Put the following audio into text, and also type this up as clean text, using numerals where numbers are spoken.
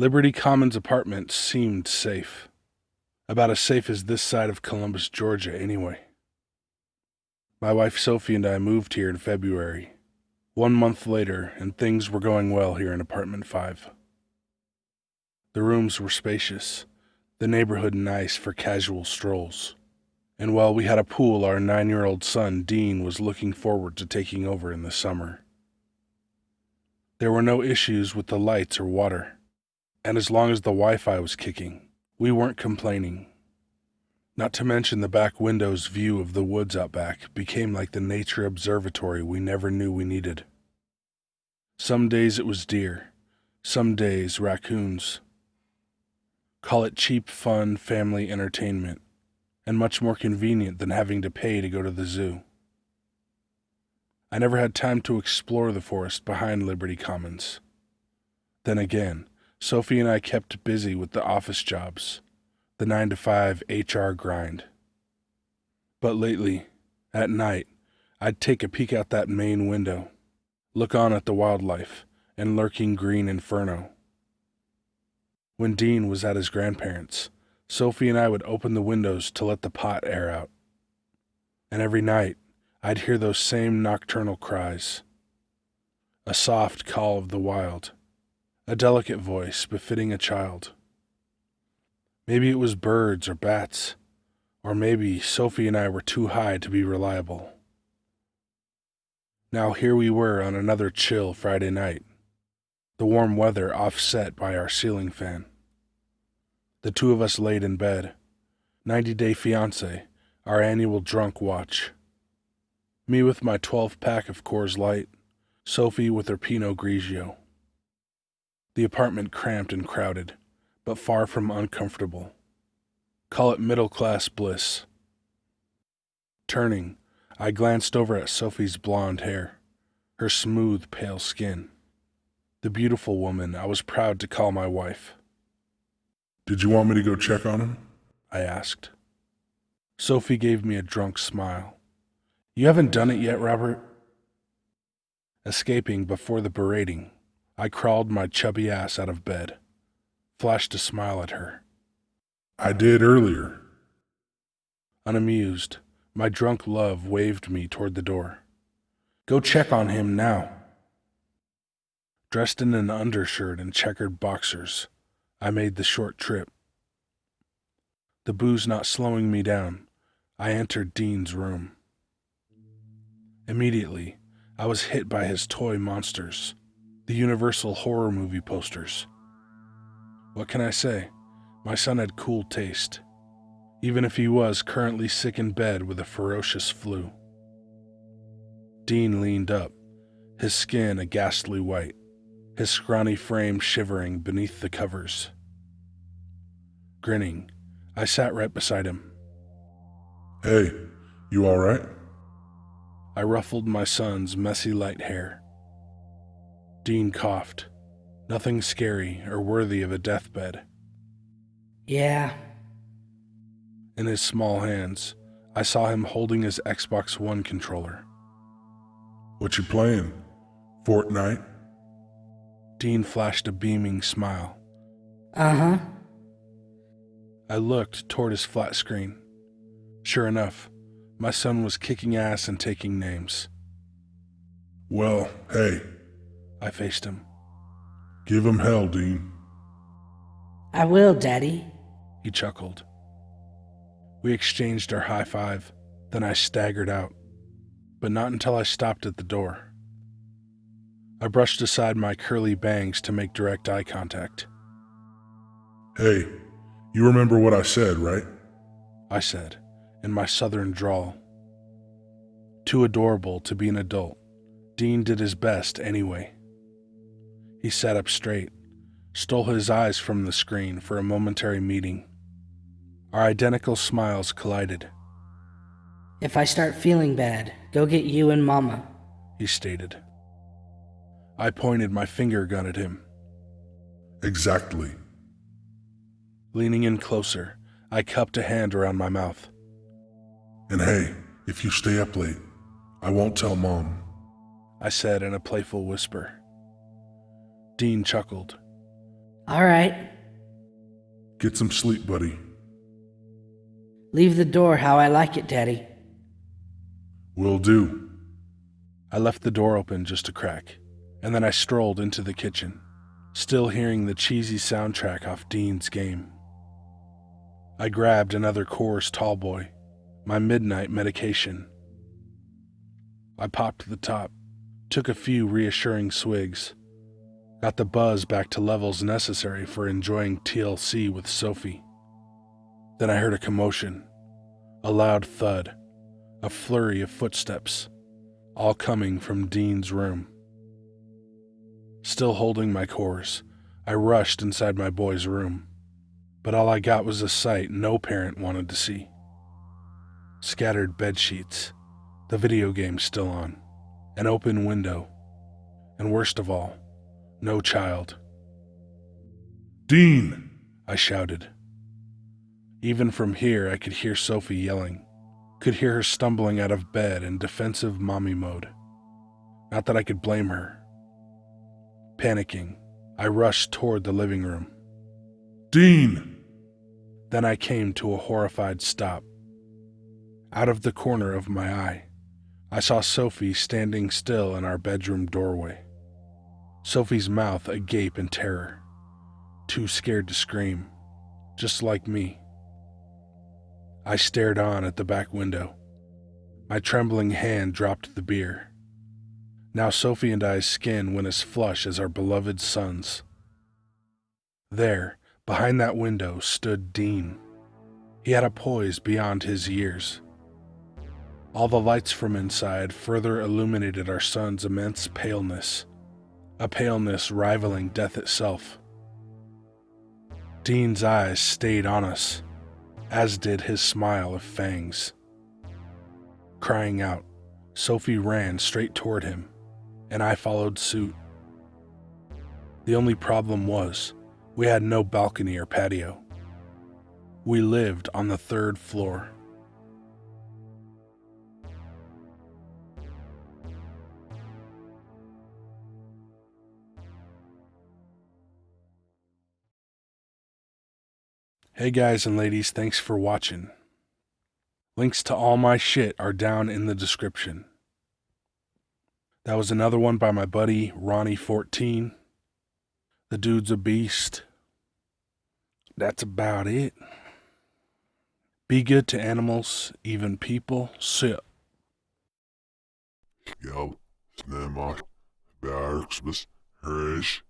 Liberty Commons apartment seemed safe. About as safe as this side of Columbus, Georgia, anyway. My wife Sophie and I moved here in February. 1 month later, and things were going well here in apartment 5. The rooms were spacious, the neighborhood nice for casual strolls. And while we had a pool, our 9-year-old son, Dean, was looking forward to taking over in the summer. There were no issues with the lights or water, and as long as the Wi-Fi was kicking, we weren't complaining. Not to mention the back window's view of the woods out back became like the nature observatory we never knew we needed. Some days it was deer, some days raccoons. Call it cheap, fun, family entertainment, and much more convenient than having to pay to go to the zoo. I never had time to explore the forest behind Liberty Commons. Then again, Sophie and I kept busy with the office jobs, the 9-to-5 HR grind. But lately, at night, I'd take a peek out that main window, look on at the wildlife and lurking green inferno. When Dean was at his grandparents', Sophie and I would open the windows to let the pot air out. And every night, I'd hear those same nocturnal cries. A soft call of the wild, a delicate voice befitting a child. Maybe it was birds or bats, or maybe Sophie and I were too high to be reliable. Now here we were on another chill Friday night, the warm weather offset by our ceiling fan. The two of us laid in bed, 90 Day Fiancé, our annual drunk watch. Me with my 12-pack of Coors Light, Sophie with her Pinot Grigio. The apartment cramped and crowded, but far from uncomfortable. Call it middle-class bliss. Turning, I glanced over at Sophie's blonde hair, her smooth, pale skin. The beautiful woman I was proud to call my wife. "Did you want me to go check on him?" I asked. Sophie gave me a drunk smile. "You haven't done it yet, Robert?" Escaping before the berating, I crawled my chubby ass out of bed, flashed a smile at her. "I did earlier." Unamused, my drunk love waved me toward the door. "Go check on him now." Dressed in an undershirt and checkered boxers, I made the short trip. The booze not slowing me down, I entered Dean's room. Immediately, I was hit by his toy monsters, the Universal horror movie posters. What can I say? My son had cool taste, even if he was currently sick in bed with a ferocious flu. Dean leaned up, his skin a ghastly white, his scrawny frame shivering beneath the covers. Grinning, I sat right beside him. "Hey, you all right?" I ruffled my son's messy light hair. Dean coughed. Nothing scary or worthy of a deathbed. Yeah. In his small hands, I saw him holding his Xbox One controller. "What you playing? Fortnite?" Dean flashed a beaming smile. Uh-huh. I looked toward his flat screen. Sure enough, my son was kicking ass and taking names. "Well, hey, I faced him. give him hell, Dean." I will, Daddy. He chuckled. We exchanged our high five, then I staggered out, but not until I stopped at the door. I brushed aside my curly bangs to make direct eye contact. "Hey, you remember what I said, right?" I said, in my southern drawl. Too adorable to be an adult, Dean did his best anyway. He sat up straight, stole his eyes from the screen for a momentary meeting. Our identical smiles collided. If I start feeling bad, go get you and Mama. He stated. I pointed my finger gun at him. "Exactly." Leaning in closer, I cupped a hand around my mouth. "And hey, if you stay up late, I won't tell Mom." I said in a playful whisper. Dean chuckled. All right. Get some sleep, buddy. Leave the door how I like it, Daddy. Will do. I left the door open just a crack, and then I strolled into the kitchen, still hearing the cheesy soundtrack off Dean's game. I grabbed another Coors Tallboy, my midnight medication. I popped the top, took a few reassuring swigs, got the buzz back to levels necessary for enjoying TLC with Sophie. Then I heard a commotion, a loud thud, a flurry of footsteps, all coming from Dean's room. Still holding my Coors, I rushed inside my boy's room, but all I got was a sight no parent wanted to see. Scattered bedsheets, the video game still on, an open window, and worst of all, no child. Dean! I shouted. Even from here, I could hear Sophie yelling, could hear her stumbling out of bed in defensive mommy mode. Not that I could blame her. Panicking, I rushed toward the living room. Dean! Then I came to a horrified stop. Out of the corner of my eye, I saw Sophie standing still in our bedroom doorway. Sophie's mouth agape in terror, too scared to scream, just like me. I stared on at the back window. My trembling hand dropped the beer. Now Sophie and I's skin went as flush as our beloved son's. There, behind that window, stood Dean. He had a poise beyond his years. All the lights from inside further illuminated our son's immense paleness, a paleness rivaling death itself. Dean's eyes stayed on us, as did his smile of fangs. Crying out, Sophie ran straight toward him, and I followed suit. The only problem was, we had no balcony or patio. We lived on the 3rd floor. Hey guys and ladies, thanks for watching. Links to all my shit are down in the description. That was another one by my buddy Rhonnie14. The dude's a beast. That's about it. Be good to animals, even people. Sip. Ja, snämar, Bergsbus, Rish.